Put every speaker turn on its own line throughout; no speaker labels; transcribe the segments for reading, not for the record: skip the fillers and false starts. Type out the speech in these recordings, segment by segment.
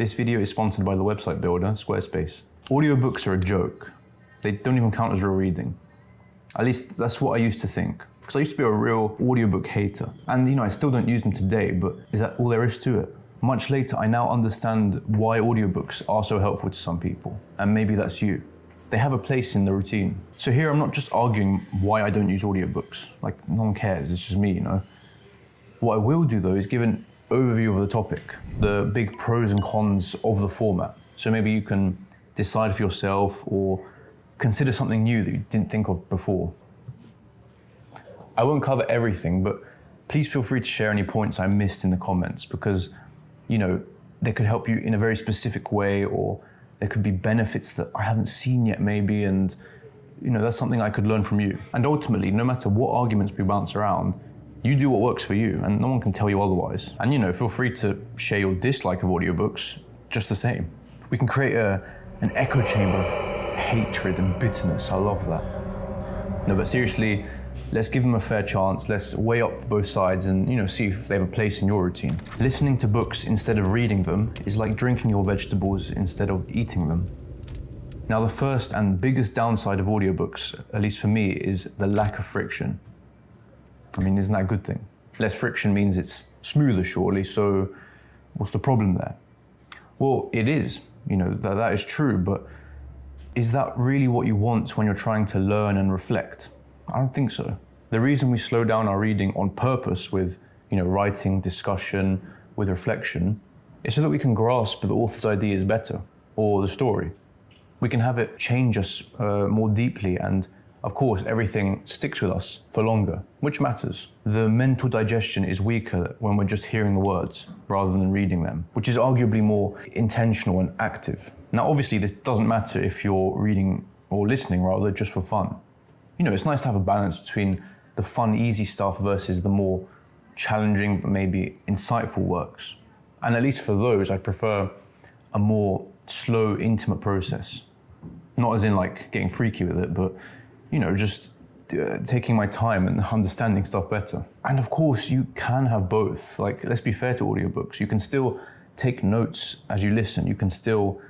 This video is sponsored by the website builder, Squarespace. Audiobooks are a joke. They don't even count as real reading. At least that's what I used to think. Because I used to be a real audiobook hater. And I still don't use them today, but is that all there is to it? Much later, I now understand why audiobooks are so helpful to some people. And maybe that's you. They have a place in the routine. So here I'm not just arguing why I don't use audiobooks. Like, no one cares, it's just me, What I will do though is give an overview of the topic, the big pros and cons of the format. So maybe you can decide for yourself or consider something new that you didn't think of before. I won't cover everything, but please feel free to share any points I missed in the comments because, they could help you in a very specific way, or there could be benefits that I haven't seen yet maybe, and that's something I could learn from you. And ultimately, no matter what arguments we bounce around, you do what works for you, and no one can tell you otherwise. And feel free to share your dislike of audiobooks just the same. We can create an echo chamber of hatred and bitterness. I love that. No, but seriously, let's give them a fair chance. Let's weigh up both sides and see if they have a place in your routine. Listening to books instead of reading them is like drinking your vegetables instead of eating them. Now, the first and biggest downside of audiobooks, at least for me, is the lack of friction. Isn't that a good thing? Less friction means it's smoother, surely, so what's the problem there? Well, it is, that is true, but is that really what you want when you're trying to learn and reflect? I don't think so. The reason we slow down our reading on purpose with, writing, discussion, with reflection, is so that we can grasp the author's ideas better, or the story. We can have it change us more deeply, and of course, everything sticks with us for longer, which matters. The mental digestion is weaker when we're just hearing the words rather than reading them, which is arguably more intentional and active. Now, obviously, this doesn't matter if you're reading or listening rather just for fun. It's nice to have a balance between the fun, easy stuff versus the more challenging, but maybe insightful works. And at least for those, I prefer a more slow, intimate process. Not as in like getting freaky with it, but just taking my time and understanding stuff better. And of course, you can have both. Like, let's be fair to audiobooks. You can still take notes as you listen. You can still,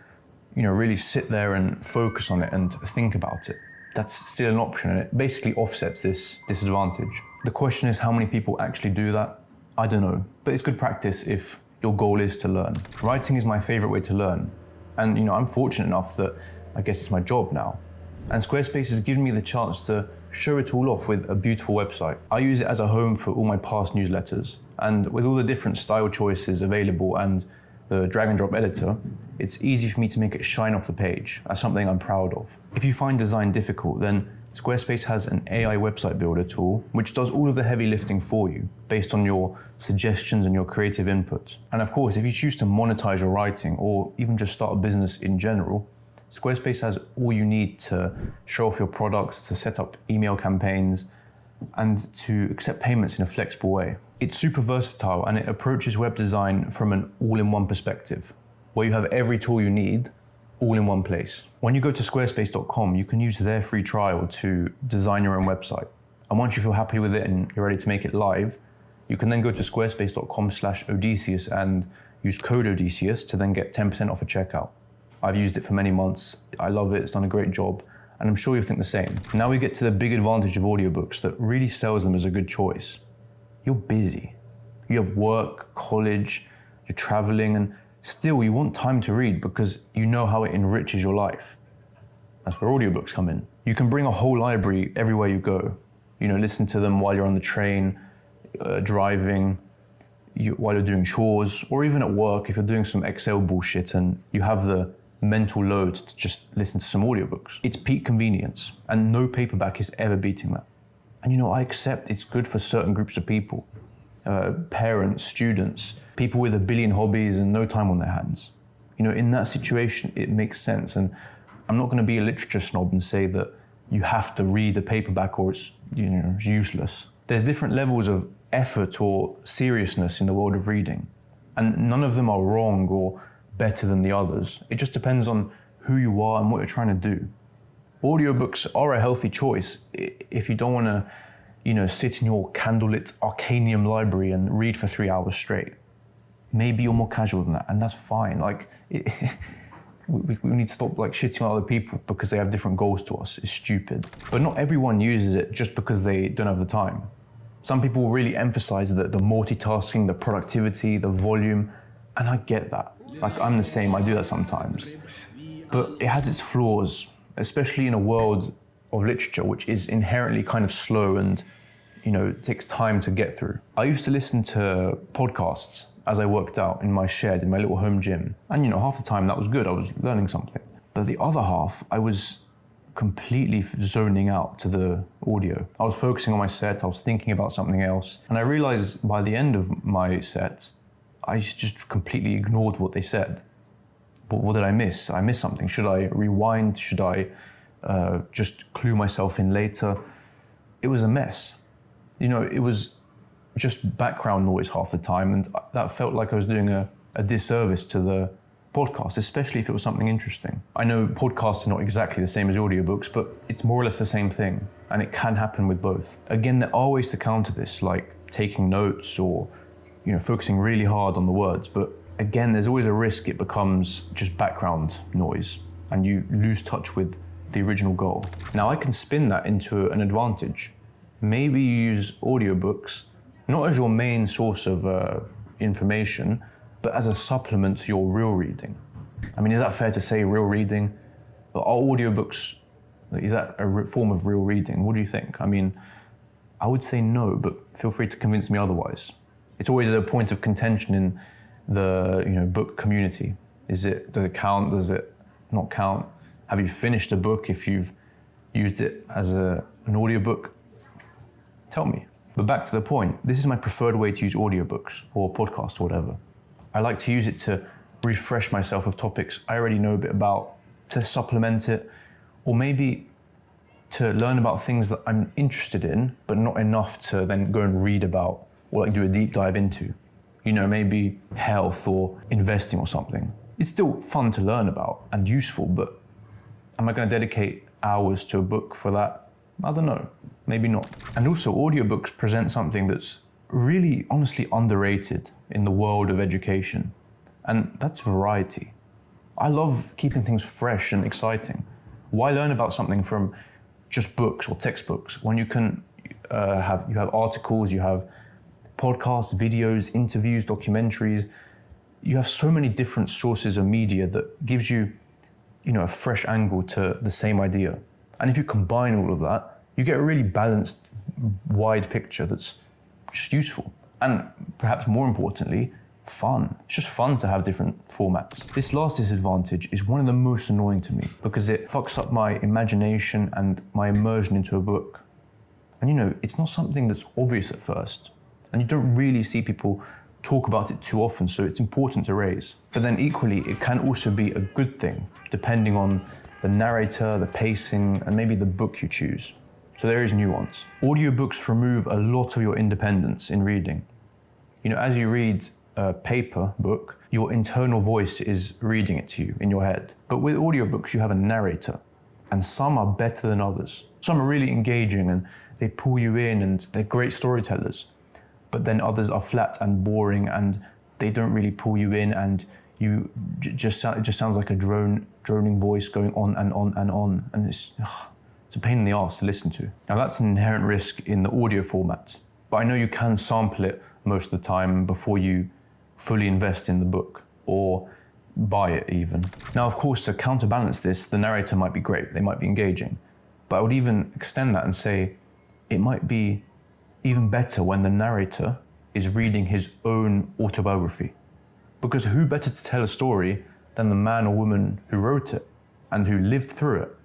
really sit there and focus on it and think about it. That's still an option, and it basically offsets this disadvantage. The question is how many people actually do that? I don't know, but it's good practice if your goal is to learn. Writing is my favorite way to learn. And I'm fortunate enough that I guess it's my job now. And Squarespace has given me the chance to show it all off with a beautiful website. I use it as a home for all my past newsletters. And with all the different style choices available and the drag and drop editor, it's easy for me to make it shine off the page. That's something I'm proud of. If you find design difficult, then Squarespace has an AI website builder tool, which does all of the heavy lifting for you based on your suggestions and your creative input. And of course, if you choose to monetize your writing or even just start a business in general, Squarespace has all you need to show off your products, to set up email campaigns, and to accept payments in a flexible way. It's super versatile and it approaches web design from an all-in-one perspective, where you have every tool you need all in one place. When you go to squarespace.com, you can use their free trial to design your own website. And once you feel happy with it and you're ready to make it live, you can then go to squarespace.com/Odysseus and use code Odysseus to then get 10% off a checkout. I've used it for many months. I love it, it's done a great job, and I'm sure you'll think the same. Now we get to the big advantage of audiobooks that really sells them as a good choice. You're busy. You have work, college, you're traveling, and still you want time to read because you know how it enriches your life. That's where audiobooks come in. You can bring a whole library everywhere you go. Listen to them while you're on the train, driving, while you're doing chores, or even at work if you're doing some Excel bullshit and you have the mental load to just listen to some audiobooks. It's peak convenience, and no paperback is ever beating that. And I accept it's good for certain groups of people, parents, students, people with a billion hobbies and no time on their hands. In that situation, it makes sense. And I'm not going to be a literature snob and say that you have to read a paperback or it's useless. There's different levels of effort or seriousness in the world of reading, and none of them are wrong or better than the others. It just depends on who you are and what you're trying to do. Audiobooks are a healthy choice if you don't want to, sit in your candlelit Arcanium library and read for 3 hours straight. Maybe you're more casual than that, and that's fine. Like, we need to stop like shitting on other people because they have different goals to us. It's stupid. But not everyone uses it just because they don't have the time. Some people really emphasize the multitasking, the productivity, the volume, and I get that. Like, I'm the same, I do that sometimes. But it has its flaws, especially in a world of literature which is inherently kind of slow and, takes time to get through. I used to listen to podcasts as I worked out in my shed, in my little home gym. And half the time that was good, I was learning something. But the other half, I was completely zoning out to the audio. I was focusing on my set, I was thinking about something else. And I realized by the end of my set, I just completely ignored what they said. But what did I miss? I missed something. Should I rewind? Should I just clue myself in later? It was a mess. It was just background noise half the time, and that felt like I was doing a disservice to the podcast, especially if it was something interesting. I know podcasts are not exactly the same as audiobooks, but it's more or less the same thing, and it can happen with both. Again, there are ways to counter this, like taking notes or focusing really hard on the words, but again, there's always a risk it becomes just background noise and you lose touch with the original goal. Now, I can spin that into an advantage. Maybe you use audiobooks not as your main source of information, but as a supplement to your real reading. I mean, is that fair to say, real reading? But are audiobooks, is that a form of real reading? What do you think? I mean, I would say no, but feel free to convince me otherwise. It's always a point of contention in the book community. Does it count? Does it not count? Have you finished a book if you've used it as an audiobook? Tell me. But back to the point, this is my preferred way to use audiobooks or podcasts or whatever. I like to use it to refresh myself with topics I already know a bit about, to supplement it, or maybe to learn about things that I'm interested in, but not enough to then go and read about or like do a deep dive into. Maybe health or investing or something. It's still fun to learn about and useful, but am I going to dedicate hours to a book for that? I don't know, maybe not. And also, audiobooks present something that's really honestly underrated in the world of education, and that's variety. I love keeping things fresh and exciting. Why learn about something from just books or textbooks when you can have articles, you have podcasts, videos, interviews, documentaries. You have so many different sources of media that gives you, a fresh angle to the same idea. And if you combine all of that, you get a really balanced, wide picture that's just useful. And perhaps more importantly, fun. It's just fun to have different formats. This last disadvantage is one of the most annoying to me because it fucks up my imagination and my immersion into a book. And it's not something that's obvious at first. And you don't really see people talk about it too often, so it's important to raise. But then equally, it can also be a good thing, depending on the narrator, the pacing, and maybe the book you choose. So there is nuance. Audiobooks remove a lot of your independence in reading. As you read a paper book, your internal voice is reading it to you in your head. But with audiobooks, you have a narrator, and some are better than others. Some are really engaging and they pull you in and they're great storytellers. But then others are flat and boring and they don't really pull you in, and it just sounds like a droning voice going on and on and on, and it's a pain in the arse to listen to. Now that's an inherent risk in the audio format, but I know you can sample it most of the time before you fully invest in the book or buy it even. Now, of course, to counterbalance this, the narrator might be great, they might be engaging, but I would even extend that and say it might be even better when the narrator is reading his own autobiography. Because who better to tell a story than the man or woman who wrote it and who lived through it?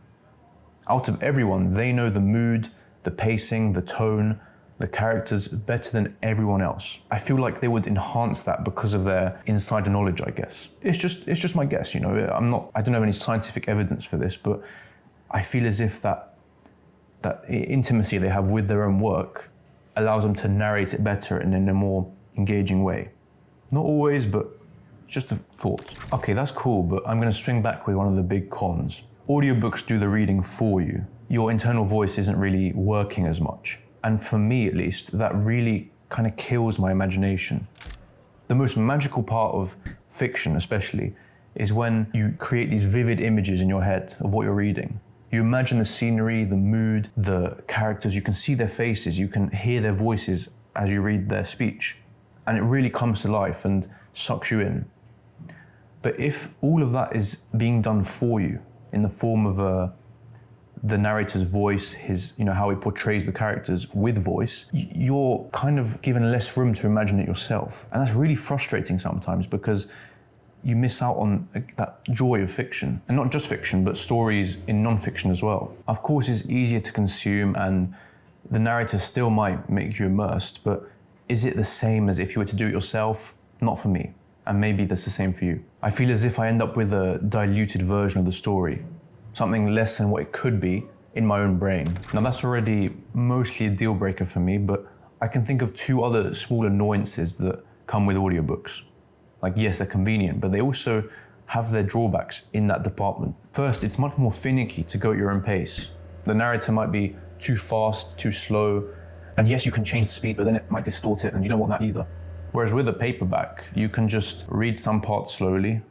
Out of everyone, they know the mood, the pacing, the tone, the characters better than everyone else. I feel like they would enhance that because of their insider knowledge, I guess. It's just my guess, I don't have any scientific evidence for this, but I feel as if that intimacy they have with their own work allows them to narrate it better and in a more engaging way. Not always, but just a thought. Okay, that's cool, but I'm gonna swing back with one of the big cons. Audiobooks do the reading for you. Your internal voice isn't really working as much. And for me, at least, that really kind of kills my imagination. The most magical part of fiction, especially, is when you create these vivid images in your head of what you're reading. You imagine the scenery, the mood, the characters, you can see their faces, you can hear their voices as you read their speech. And it really comes to life and sucks you in. But if all of that is being done for you in the form of the narrator's voice, his, how he portrays the characters with voice, you're kind of given less room to imagine it yourself. And that's really frustrating sometimes because you miss out on that joy of fiction. And not just fiction, but stories in non-fiction as well. Of course, it's easier to consume and the narrator still might make you immersed, but is it the same as if you were to do it yourself? Not for me. And maybe that's the same for you. I feel as if I end up with a diluted version of the story, something less than what it could be in my own brain. Now that's already mostly a deal breaker for me, but I can think of 2 other small annoyances that come with audiobooks. Like, yes, they're convenient, but they also have their drawbacks in that department. First, it's much more finicky to go at your own pace. The narrator might be too fast, too slow, and yes, you can change the speed, but then it might distort it, and you don't want that either. Whereas with a paperback, you can just read some parts slowly,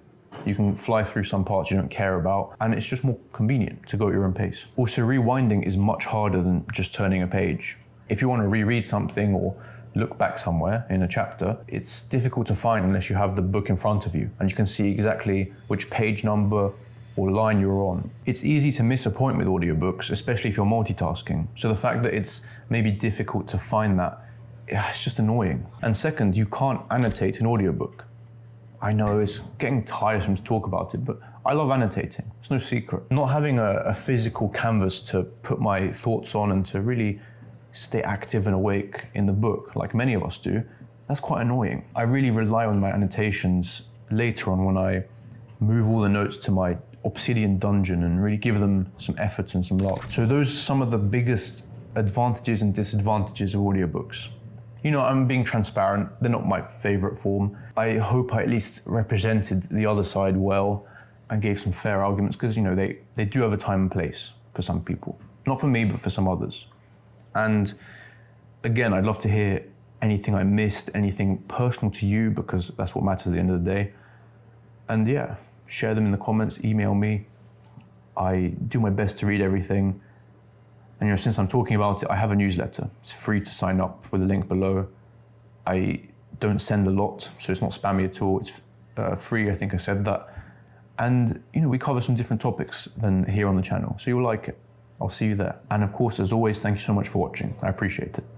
you can fly through some parts you don't care about, and it's just more convenient to go at your own pace. Also, rewinding is much harder than just turning a page. If you want to reread something or look back somewhere in a chapter, it's difficult to find unless you have the book in front of you and you can see exactly which page number or line you're on. It's easy to miss a point with audiobooks, especially if you're multitasking. So the fact that it's maybe difficult to find that, it's just annoying. And second, you can't annotate an audiobook. I know it's getting tiresome to talk about it, but I love annotating. It's no secret. Not having a physical canvas to put my thoughts on and to really stay active and awake in the book, like many of us do, that's quite annoying. I really rely on my annotations later on when I move all the notes to my obsidian dungeon and really give them some effort and some love. So those are some of the biggest advantages and disadvantages of audiobooks. I'm being transparent, they're not my favorite form. I hope I at least represented the other side well and gave some fair arguments because, they do have a time and place for some people. Not for me, but for some others. And again, I'd love to hear anything I missed, anything personal to you, because that's what matters at the end of the day. And yeah, share them in the comments, email me. I do my best to read everything. And since I'm talking about it, I have a newsletter. It's free to sign up with a link below. I don't send a lot, so it's not spammy at all. It's free, I think I said that. And we cover some different topics than here on the channel, so you'll like it. I'll see you there. And of course, as always, thank you so much for watching. I appreciate it.